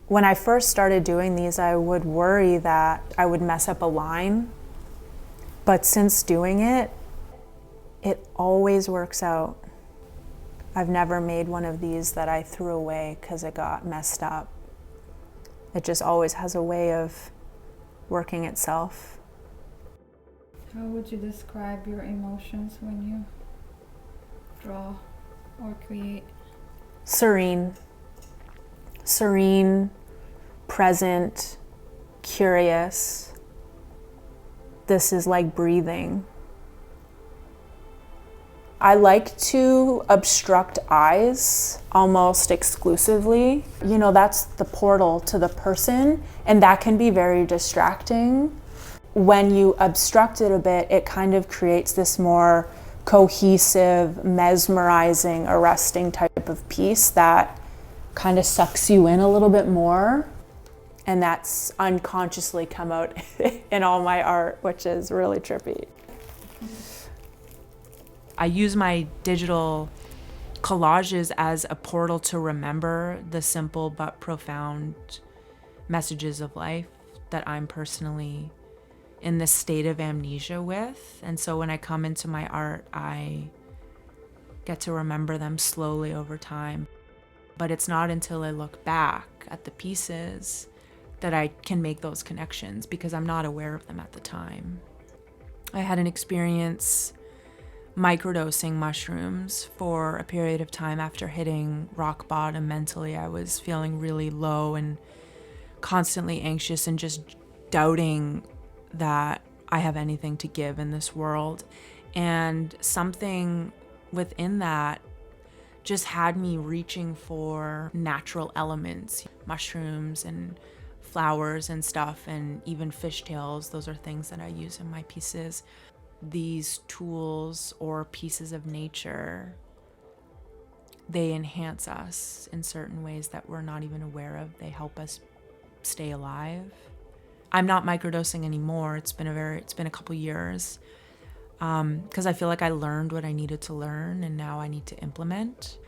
When I first started doing these, I would worry that I would mess up a line. But since doing it, it always works out. I've never made one of these that I threw away because it got messed up. It just always has a way of working itself. How would you describe your emotions when you draw or create? Serene. Serene, present, curious. This is like breathing. I like to obstruct eyes almost exclusively. You know, that's the portal to the person, and that can be very distracting. When you obstruct it a bit, it kind of creates this more cohesive, mesmerizing, arresting type of piece that kind of sucks you in a little bit more. And that's unconsciously come out in all my art, which is really trippy. I use my digital collages as a portal to remember the simple but profound messages of life that I'm personally in this state of amnesia with. And so when I come into my art, I get to remember them slowly over time. But it's not until I look back at the pieces that I can make those connections, because I'm not aware of them at the time. I had an experience microdosing mushrooms for a period of time after hitting rock bottom mentally. I was feeling really low and constantly anxious and just doubting that I have anything to give in this world. And something within that just had me reaching for natural elements, mushrooms and flowers and stuff, and even fishtails. Those are things that I use in my pieces. These tools or pieces of nature, they enhance us in certain ways that we're not even aware of. They help us stay alive. I'm not microdosing anymore. It's been a couple years, because I feel like I learned what I needed to learn and now I need to implement.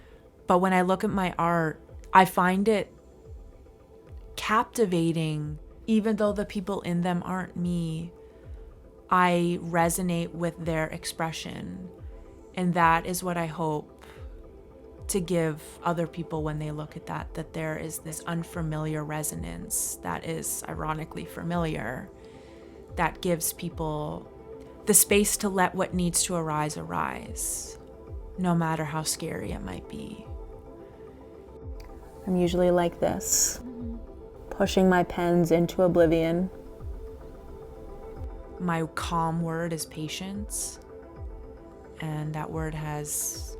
But when I look at my art, I find it captivating. Even though the people in them aren't me, I resonate with their expression. And that is what I hope to give other people when they look at that there is this unfamiliar resonance that is ironically familiar, that gives people the space to let what needs to arise, no matter how scary it might be. I'm usually like this, pushing my pens into oblivion. My calm word is patience, and that word has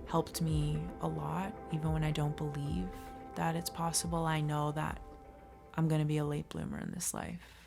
helped me a lot. Even when I don't believe that it's possible, I know that I'm going to be a late bloomer in this life.